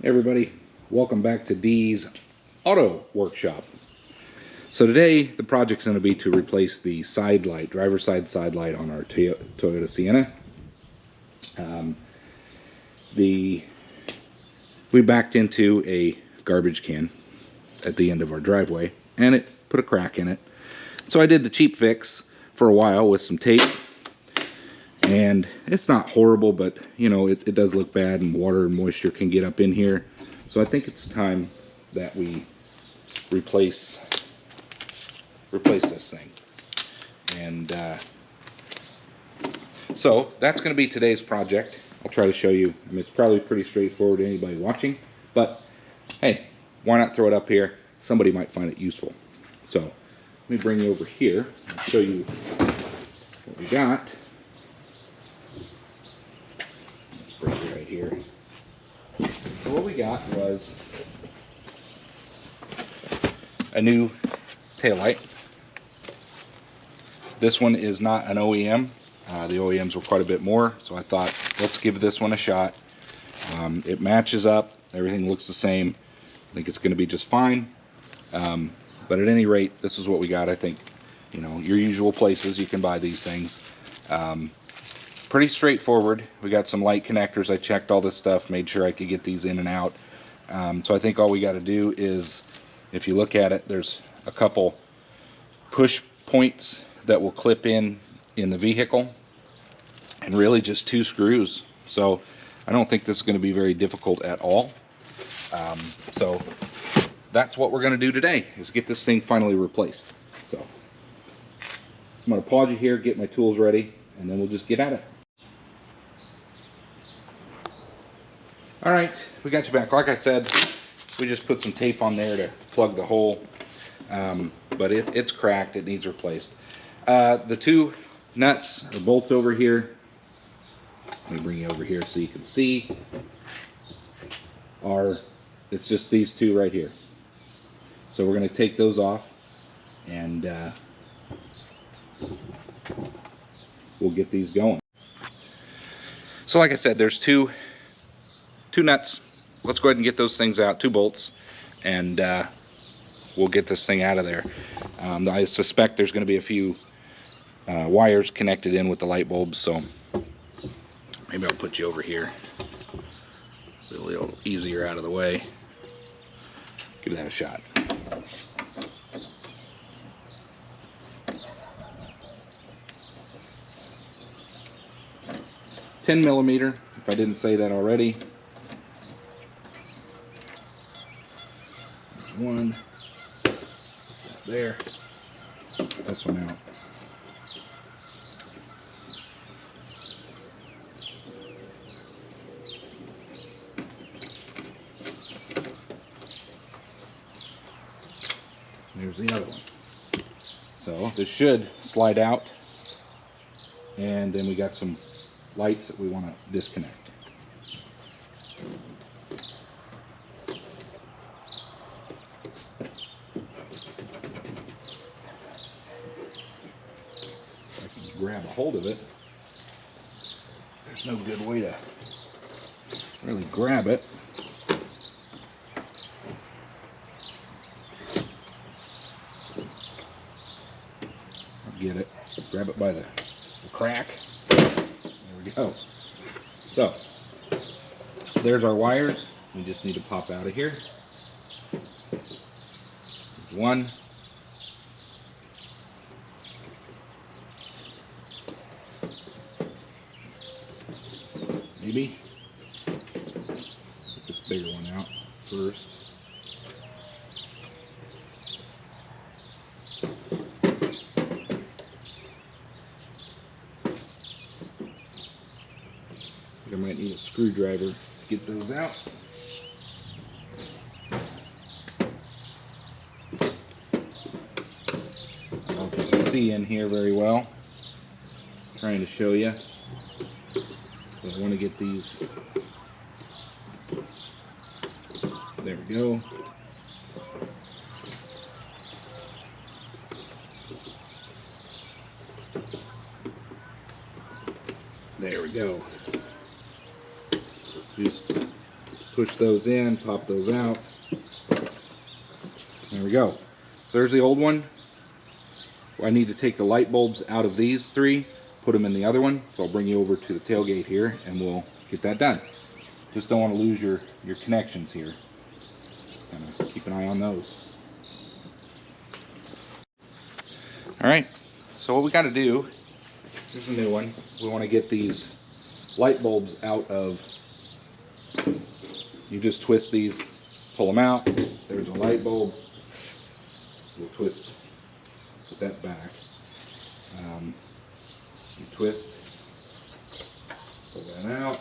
Hey everybody, welcome back to Dee's Auto Workshop. So today the project's going to be to replace the side light, driver's side light on our Toyota Sienna. We backed into a garbage can at the end of our driveway and it put a crack in it. So I did the cheap fix for a while with some tape, and it's not horrible, but you know, it does look bad, and water and moisture can get up in here. So I think it's time that we replace this thing. And so that's going to be today's project. I'll try to show you. I mean, it's probably pretty straightforward to anybody watching, but hey, why not throw it up here? Somebody might find it useful. So let me bring you over here and show you what we got. Let's bring it right here. So what we got was a new taillight. This one is not an OEM. The OEMs were quite a bit more, so I thought, let's give this one a shot. It matches up. Everything looks the same. I think it's going to be just fine. But at any rate, this is what we got. I think, you know, your usual places you can buy these things. Pretty straightforward. We got some light connectors. I checked all this stuff, made sure I could get these in and out. So I think all we got to do is, if you look at it, there's a couple push points that will clip in the vehicle, and really just 2 screws. So I don't think this is going to be very difficult at all. So that's what we're going to do today, is get this thing finally replaced. So I'm going to pause you here, get my tools ready, and then we'll just get at it. All right, we got you back. Like I said, we just put some tape on there to plug the hole, but it's cracked. It needs replaced. The 2 nuts or bolts over here, let me bring you over here so you can see, it's just these 2 right here. So we're going to take those off, and we'll get these going. So like I said, there's two nuts. Let's go ahead and get those things out, 2 bolts, and we'll get this thing out of there. I suspect there's going to be a few wires connected in with the light bulbs, so maybe I'll put you over here. A little easier out of the way. Give that a shot. $10mm, if I didn't say that already. There's one. There. This one out. There's the other one. So this should slide out, and then we got some lights that we want to disconnect. If I can grab a hold of it, there's no good way to really grab it. Get it, grab it by the crack. There we go. So there's our wires. We just need to pop out of here. There's one. Maybe get this bigger one out first. I might need a screwdriver to get those out. I don't know if you can see in here very well. I'm trying to show you. But I want to get these. There we go. There we go. Just Push those in, pop those out. There we go. So there's the old one. I need to take the light bulbs out of these three, put them in the other one. So I'll bring you over to the tailgate here and we'll get that done. Just don't want to lose your connections here. Kind of keep an eye on those. Alright, so what we got to do, here's a new one. We want to get these light bulbs out of, you just twist these, pull them out, there's a light bulb. We'll twist, put that back. You twist, pull that out.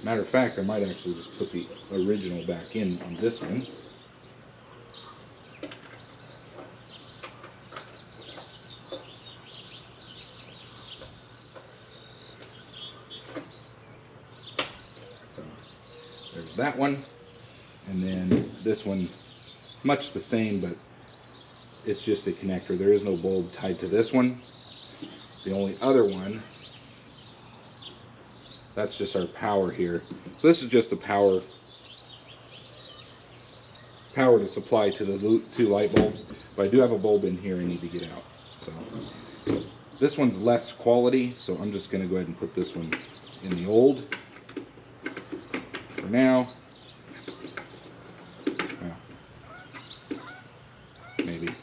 Matter of fact, I might actually just put the original back in on this one. So there's that one, and then this one, much the same, but it's just a connector. There is no bulb tied to this one. The only other one, that's just our power here. So this is just a power to supply to the two light bulbs, but I do have a bulb in here I need to get out. So this one's less quality, so I'm just going to go ahead and put this one in the old for now. Maybe.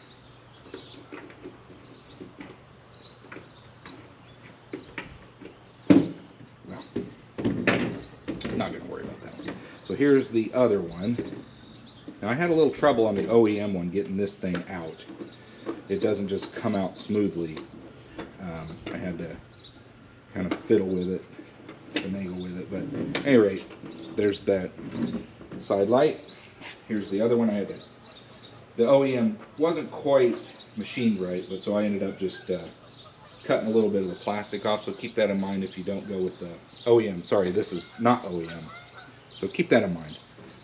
No. I'm not going to worry about that one. So here's the other one. Now I had a little trouble on the OEM one getting this thing out. It doesn't just come out smoothly. I had to kind of fiddle with it, finagle with it, but at any rate, there's that side light. Here's the other one. I had to, the OEM wasn't quite machined right, but so I ended up just cutting a little bit of the plastic off, so keep that in mind if you don't go with the OEM. Sorry, this is not OEM, so keep that in mind.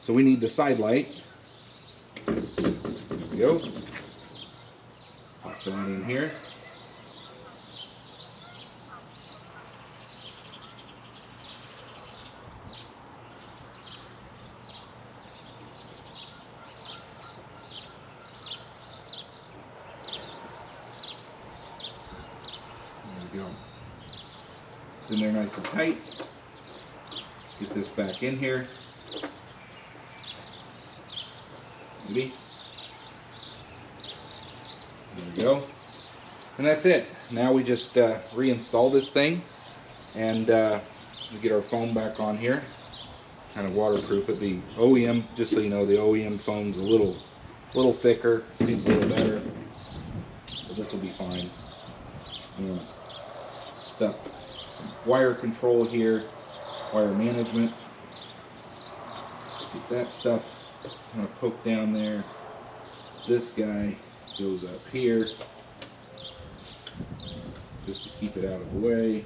So we need the side light. There we go. Pop that in here. There we go. It's in there nice and tight. Get this back in here. Maybe. There we go. And that's it. Now we just reinstall this thing, and we get our foam back on here. Kind of waterproof it. The OEM, just so you know, the OEM foam's a little thicker. Seems a little better. But this will be fine. I'm going to stuff some wire control here, wire management. Get that stuff kind of poke down there. This guy goes up here just to keep it out of the way.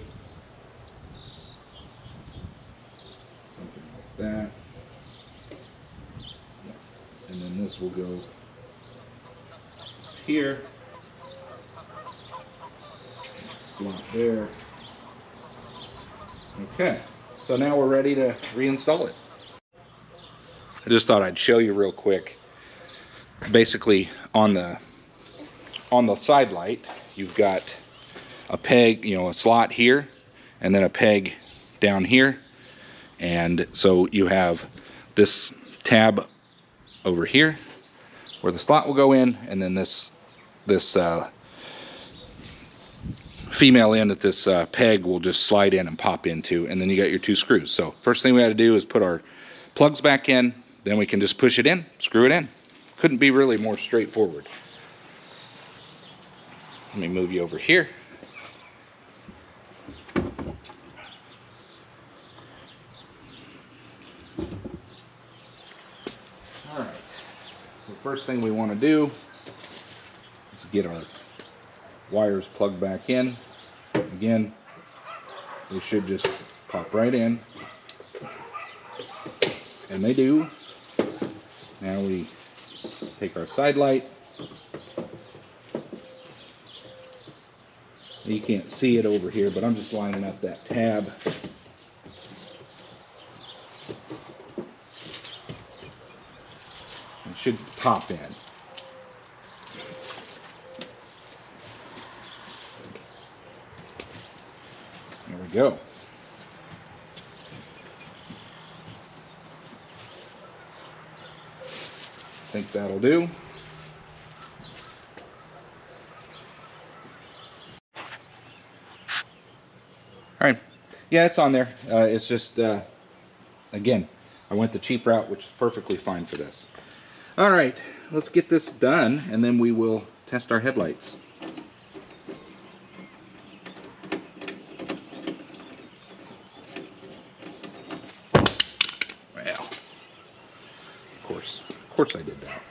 Something like that. Yeah. And then this will go here. Slot there. Okay, so now we're ready to reinstall it. I just thought I'd show you real quick. Basically, on the side light, you've got a peg, you know, a slot here, and then a peg down here, and so you have this tab over here where the slot will go in, and then this female end that this peg will just slide in and pop into, and then you got your two screws. So first thing we had to do is put our plugs back in, then we can just push it in, screw it in. Couldn't be really more straightforward. Let me move you over here. Alright, so first thing we want to do is get our wires plugged back in. Again, they should just pop right in, and they do. Now we take our side light. You can't see it over here, but I'm just lining up that tab. should pop in. There we go. I think that'll do. All right, yeah, it's on there. It's just, again, I went the cheap route, which is perfectly fine for this. All right, let's get this done, and then we will test our headlights. Well, of course I did that.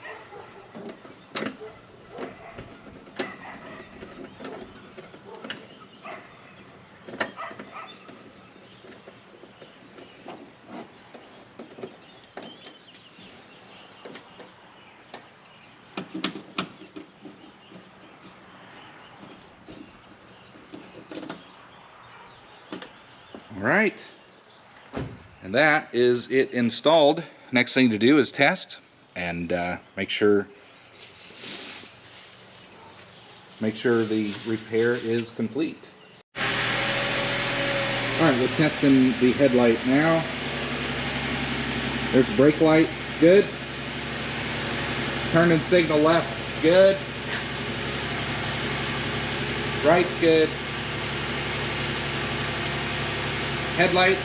All right, and that is it installed. Next thing to do is test and make sure the repair is complete. All right, we're testing the headlight now. There's brake light, good. Turn and signal left, good. Right's good. Headlights,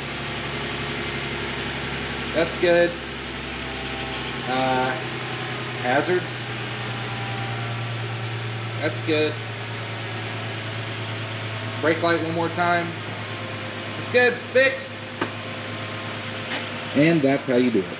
that's good. Hazards, that's good. Brake light one more time, it's good, fixed. And that's how you do it.